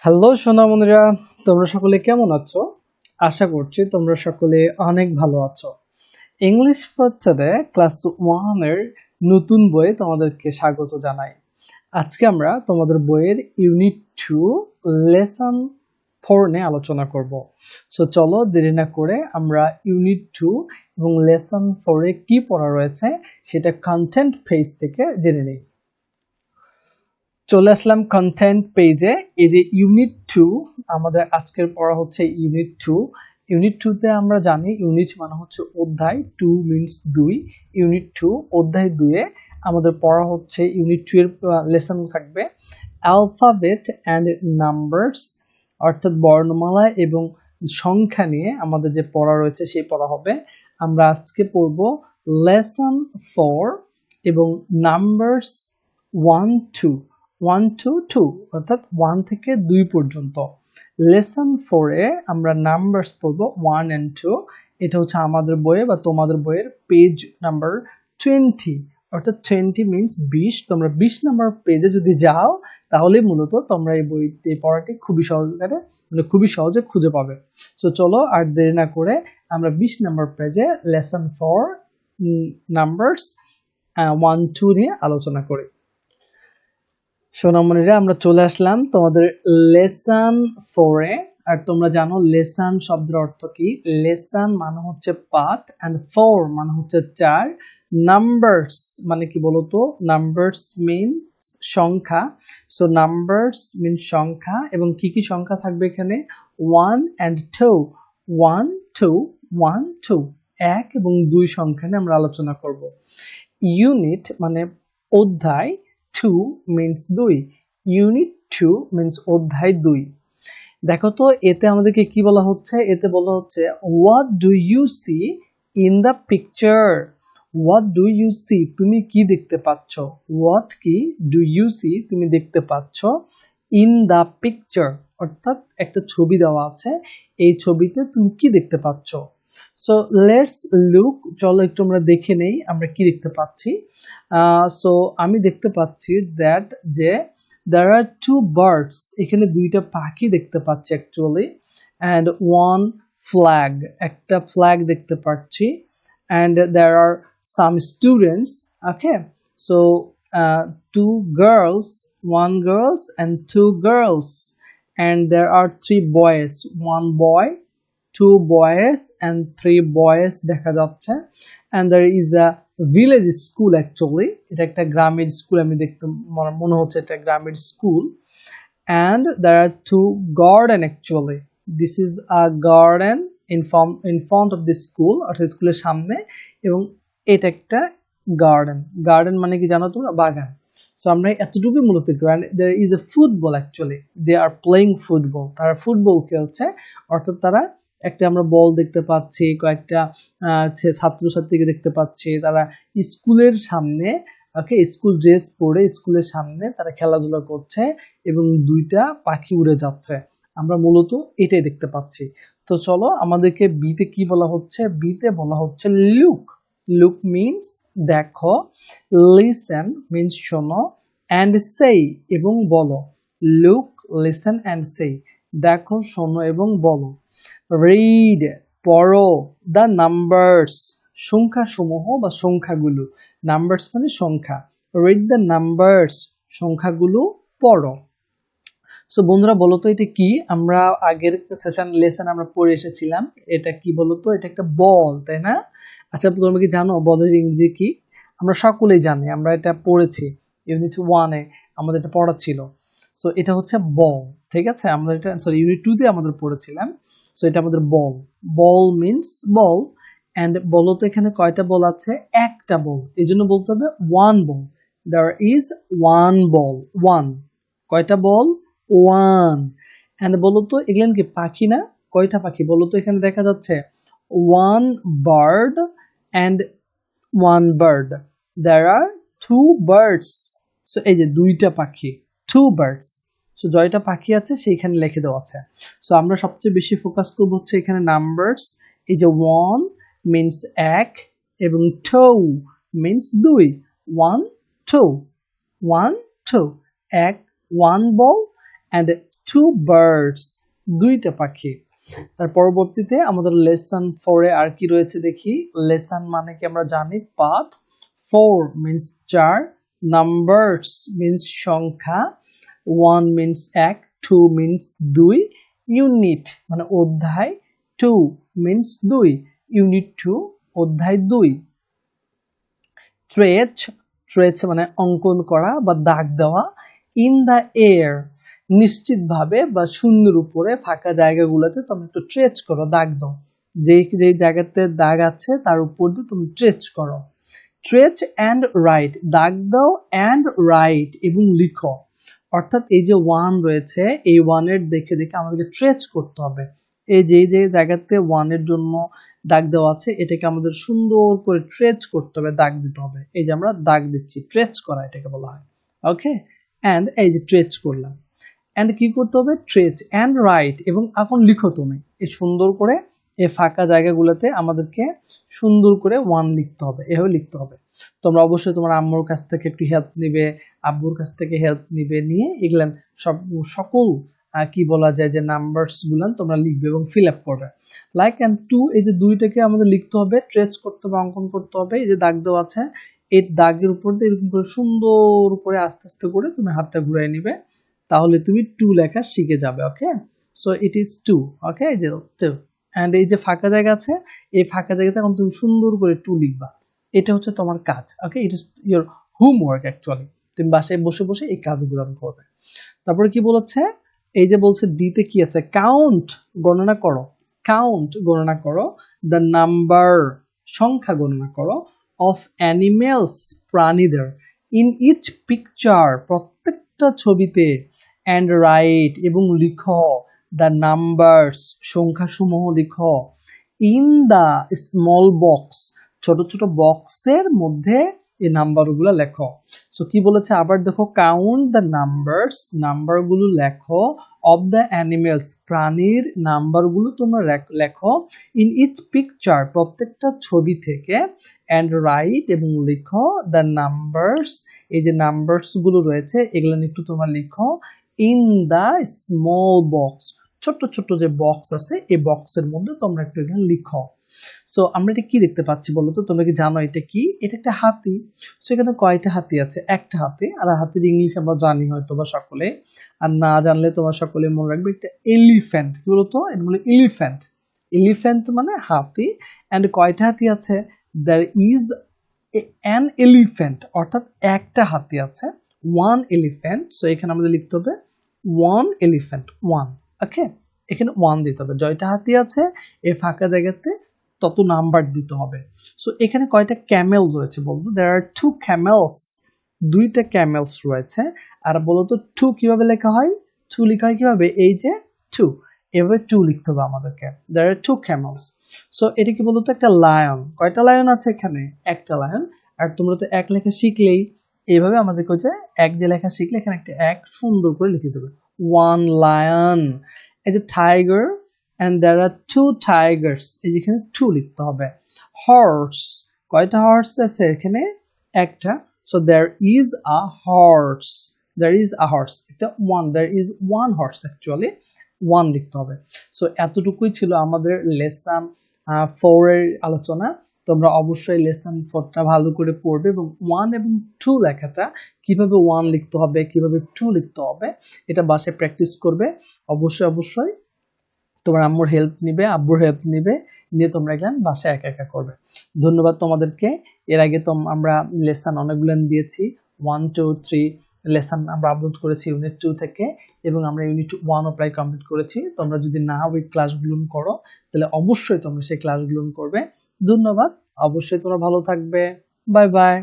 Hello সোনামণিরা, তোমরা সকলে কেমন আছো? আশা করছি তোমরা সকলে অনেক ভালো আছো। ইংলিশ বাচ্চাদের ক্লাস 1 এর নতুন বইয়ে তোমাদেরকে স্বাগত জানাই। আজকে আমরা তোমাদের বইয়ের ইউনিট 2 লেসন 4 নিয়ে আলোচনা করব। সো চলো দেরি না করে আমরা ইউনিট 2 এবং লেসন 4 এ কি পড়া রয়েছে সেটা কন্টেন্ট পেজ থেকে জেনে নিই। চলে আসলাম কন্টেন্ট পেজে। এই যে ইউনিট 2 আমাদের আজকের পড়া হচ্ছে ইউনিট 2। ইউনিট 2 তে আমরা জানি ইউনিট মানে হচ্ছে অধ্যায়, 2 মিন্স 2। ইউনিট 2 অধ্যায় 2 এ আমাদের পড়া হচ্ছে ইউনিট 2 এর লেসন থাকবে অ্যালফাবেট অ্যান্ড নাম্বারস, অর্থাৎ বর্ণমালা এবং সংখ্যা নিয়ে আমাদের যে পড়া রয়েছে সেই পড়া হবে। আমরা আজকে পড়ব লেসন 4 এবং নাম্বারস 1 2 অর্থাৎ 1 থেকে 2 পর্যন্ত। লেসন 4 এ আমরা নাম্বারস পড়ব 1 and 2। এটা হচ্ছে আমাদের বইয়ে বা তোমাদের বইয়ের পেজ নাম্বার 20, অর্থাৎ 20 মিন্স 20। তোমরা 20 নাম্বার পেজে যদি যাও তাহলে মূলত তোমরা এই পড়াটি খুবই সহজে খুঁজে পাবে। সো চলো আর দেরি না করে আমরা 20 নাম্বার পেজে লেসন 4 নাম্বারস 1 2 নিয়ে আলোচনা করি। সোনামণিরা, আমরা চলে আসলাম তোমাদের লেসন 4 এ। আর তোমরা জানো লেসন শব্দের অর্থ কি। লেসন মানে হচ্ছে পাঠ এন্ড 4 মানে হচ্ছে 4। নাম্বারস মানে কি বলতো? নাম্বারস মিন্স সংখ্যা। সো নাম্বারস মিন্স সংখ্যা, এবং কি কি সংখ্যা থাকবে এখানে? 1 and 2, 1 2 1 2, 1 এবং 2 সংখ্যা নিয়ে আমরা আলোচনা করব। ইউনিট মানে অধ্যায়, 2 মিন্স 2। ইউনিট 2 মিন্স অধ্যায় 2। দেখো তো এতে আমাদেরকে কি বলা হচ্ছে? এতে বলা হচ্ছে what do you see in the picture. What do you see, তুমি কি দেখতে পাচ্ছ? হোয়াট কি ডু ইউ সি, তুমি দেখতে পাচ্ছ। ইন দ্য পিকচার অর্থাৎ একটা ছবি দেওয়া আছে, এই ছবিতে তুমি কি দেখতে পাচ্ছ। সো লেটস লুক, চলো একটু আমরা দেখে নেই আমরা কি দেখতে পাচ্ছি। সো আমি দেখতে পাচ্ছি দ্যাট যে there are two birds, এখানে দুইটা পাখি দেখতে পাচ্ছি অ্যাকচুয়ালি, and one flag, একটা ফ্ল্যাগ দেখতে পাচ্ছি, and there are some students. Okay, so two girls, one girls and two girls, and there are three boys, one boy, two boys and three boys দেখা যাচ্ছে, and there is a village school actually, এটা একটা গ্রামের school, আমি দেখতে মনে হচ্ছে এটা গ্রামের school. and there are two garden actually, this is a garden in front of the school, অর্থাৎ স্কুলের সামনে, এবং এটা একটা গার্ডেন মানে কি জানো তোমরা? বাগান। সো আমরা এতটুকুই মূলত দেখতে পাই। and there is a football actually, they are playing football, তারা ফুটবল খেলছে, অর্থাৎ তারা একটা আমরা বল দেখতে পাচ্ছি, কয়েকটা ছাত্রছাত্রীকে দেখতে পাচ্ছি, তারা স্কুলের সামনে, ওকে, স্কুল ড্রেস পরে স্কুলের সামনে তারা খেলাধুলা করছে এবং দুইটা পাখি উড়ে যাচ্ছে। আমরা মূলত এটাই দেখতে পাচ্ছি। তো চলো আমাদেরকে বিতে কি বলা হচ্ছে? বিতে বলা হচ্ছে লুক। লুক মিন্স দেখো, লিসেন মিন্স শোনো, অ্যান্ড সেই এবং বলো। লুক, লিসেন অ্যান্ড সেই, দেখো, শোনো এবং বলো। রিড পড়ো, দ্য নাম্বারস সংখ্যা সমূহ বা সংখ্যাগুলো। নাম্বারস মানে সংখ্যা। রিড দ্য নাম্বারস সংখ্যাগুলো পড়ো। সো বন্ধুরা বলো তো এটা কি? আমরা আগের লেসন আমরা পড়ে এসেছিলাম, এটা কি বলতো? এটা একটা বল, তাই না? আচ্ছা তোমরা কি জানো বলের ইংরেজি কি? আমরা সকলেই জানি, আমরা এটা পড়েছি ইউনিট 1 এ, আমাদের এটা পড়া ছিল। সো এটা হচ্ছে বল, ঠিক আছে? আমরা এটা ইউনিট 2 তে আমাদের পড়েছিলাম। সো এটা আমাদের বল। বল মিন্স বল। এন্ড বলো তো এখানে কয়টা বল আছে? একটা বল, এই জন্য বলতে হবে one ball. There is one ball. One, কয়টা বল? ওয়ান। এন্ড বলো তো এগুলো কি পাখি না? কয়টা পাখি বলো তো? এখানে দেখা যাচ্ছে one bird and one bird, there are two birds. So এই যে দুইটা পাখি, টু বার্ডস। সো জয়টা পাখি আছে সেইখানে লিখে দেওয়া আছে। সো আমরা সবচেয়ে বেশি ফোকাস করবো হচ্ছে এখানে নাম্বারস। এই যে ওয়ান মিন্স এক এবং টু মিন্স দুই। ওয়ান টু, ওয়ান টু, এক, one ball and two birds, দুইটা পাখি। তার পরবর্তীতে আমাদের লেসন 4 এ আর কি রয়েছে দেখি। লেসন মানে কি আমরা জানি পাঠ, 4 মিন্স 4, নাম্বারস মিন্স সংখ্যা, 1 মিন্স 1, 2 মিন্স 2, ইউনিট মানে অধ্যায়, 2 মিন্স 2, ইউনিট 2 অধ্যায় 2। ট্রেচ, ট্রেচ মানে অঙ্কন করা বা দাগ দেওয়া। ইন দ্য এয়ার, নিশ্চিতভাবে বা শূন্যের উপরে ফাঁকা জায়গাগুলোতে তুমি একটু ট্রেচ করো, দাগ দাও। যে জায়গাতে দাগ আছে তার উপর দিয়ে তুমি ট্রেচ করো। ট্রেচ অ্যান্ড রাইট, দাগ দাও অ্যান্ড রাইট এবং লিখো। অর্থাৎ এই যে 1 রয়েছে, এই 1 এর দেখে দেখে আমাদেরকে ট্রেচ করতে হবে। এই যে জায়গাতে 1 এর জন্য দাগ দেওয়া আছে এটাকে আমাদের সুন্দর করে ট্রেচ করতে হবে, দাগ দিতে হবে। এই যে আমরা দাগ দিচ্ছি, ট্রেচ করা এটাকে বলা হয়। ওকে, অ্যান্ড এই যে ট্রেচ করলাম। অ্যান্ড কি করতে হবে? ট্রেচ অ্যান্ড রাইট, এবং এখন লিখো তুমি এই সুন্দর করে এই ফাঁকা জায়গাগুলোতে আমাদেরকে সুন্দর করে 1 লিখতে হবে, এভাবে লিখতে হবে। তোমরা অবশ্যই তোমার আম্মুর কাছ থেকে একটু হেল্প নিবে, আব্বুর কাছ থেকে হেল্প নিবে, নিয়ে এগুলান সকল কি বলা যায় যে নাম্বারস গুলান তোমরা লিখবে এবং ফিল আপ করবে। লাইক অ্যান্ড টু, এই যে দুইটাকে আমাদের লিখতে হবে, ট্রেস করতে হবে, অঙ্কন করতে হবে। এই যে দাগ দেওয়া আছে এই দাগের উপর দিয়ে এরকম করে সুন্দর করে আস্তে আস্তে করে তুমি হাতটা ঘুরাই নিবে, তাহলে তুমি 2 লেখা শিখে যাবে। ওকে, সো ইট ইজ 2। ওকে, এই যে 2, অ্যান্ড এই যে ফাঁকা জায়গা আছে এই ফাঁকা জায়গাতে এখন তুমি সুন্দর করে 2 লিখবা। এটা হচ্ছে তোমার কাজ। Okay, it is your homework actually. তুমি বাসায় বসে বসে এই কাজগুলো করবে। তারপরে কি বলেছে? এই যে বলছে ডিতে কি আছে? কাউন্ট, গণনা করো। কাউন্ট, গণনা করো। দ্য নাম্বার, সংখ্যা গণনা করো। অফ অ্যানিমেলস, প্রাণীদের। ইন ইচ পিকচার, প্রত্যেকটা ছবিতে। অ্যান্ড রাইট, এবং লিখো। দ্য নাম্বারস, সংখ্যাসমূহ লিখো। ইন দ্য স্মল বক্স, ছোট ছোট বক্সের মধ্যে এই নাম্বারগুলো লেখো। সো কি বলেছে আবার দেখো, কাউন্ট দ্য নাম্বারস, নাম্বারগুলো লেখো। অফ দ্য অ্যানিমেলস, প্রাণীর নাম্বারগুলো তোমরা লেখো। ইন ইচ পিকচার, প্রত্যেকটা ছবি থেকে। অ্যান্ড রাইট, এবং লিখো। দ্য নাম্বারস, এই যে নাম্বারস গুলো রয়েছে এগুলো একটু তোমরা লিখো। ইন দ্য স্মল বক্স, ছোট্ট ছোট্ট যে বক্স আছে এই বক্সের মধ্যে তোমরা একটু এখানে লিখো। সো আমরা এটা কি দেখতে পাচ্ছি বলো তো? তোমরা কি জানো এটা কি? এটা একটা হাতি। সো এখানে কয়টা হাতি আছে? একটা হাতি। আর হাতির ইংলিশ আমরা জানি হয়তো বা সকলে, আর না জানলে তোমরা সকলে মনে রাখবে এটা এলিফ্যান্ট। কি বলতো? এটা বলে এলিফ্যান্ট। এলিফ্যান্ট মানে হাতি। অ্যান্ড কয়টা হাতি আছে? there is an elephant, অর্থাৎ একটা হাতি আছে। one elephant, সো এখানে আমাদের লিখতে হবে one elephant, one। ওকে, এখানে 1 দিতে হবে। জয়টা হাতি আছে এই ফাঁকা জায়গাতে তত নাম্বার দিতে হবে। সো এখানে কয়টা ক্যামেল রয়েছে বলতো? there are 2 camels, দুইটা ক্যামেলস রয়েছে। আর বলতো 2 কিভাবে লেখা হয়? 2 লেখা হয় কিভাবে? এই যে 2, এভাবে 2 লিখতে হবে আমাদেরকে। there are 2 camels। সো এটা কি বলতো? একটা লায়ন। কয়টা লায়ন আছে এখানে? একটা লায়ন। আর তোমরা তো এক লেখা শিখলেই এইভাবে আমাদেরকে হচ্ছে এক যে লেখা শিখলে এখানে একটা এক সুন্দর করে লিখে দেবে, one lion। এই যে tiger, and there are 2 tigers, এই যেখানে 2 লিখতে হবে। হর্স, কয়টা হর্স আছে এখানে? একটা। so there is a horse, there is a horse, এটা one, there is one horse actually, 1 লিখতে হবে। সো এতটুকুই ছিল আমাদের লেসন 4 এর আলোচনা। তোমরা অবশ্যই লেসন 4টা ভালো করে পড়বে এবং 1 এবং 2 লেখাটা কিভাবে 1 লিখতে হবে, কিভাবে 2 লিখতে হবে এটা বাসায় প্র্যাকটিস করবে। অবশ্যই তোমার আম্মুর হেল্প নিবে, আব্বুর হেল্প নিবে, নিয়ে তোমরা এগুলো বাসায় একা একা করবে। ধন্যবাদ তোমাদেরকে। এর আগে তো আমরা লেসন অনেকগুলো দিয়েছি, 1 2 3 লেসন আমরা আপলোড করেছি ইউনিট 2 থেকে, এবং আমরা ইউনিট 1ও প্রায় কমপ্লিট করেছি। তোমরা যদি না ওই ক্লাসগুলো করো তাহলে অবশ্যই তোমরা সেই ক্লাসগুলো করবে। ধন্যবাদ, অবশ্যই তোমরা ভালো থাকবে। Bye bye.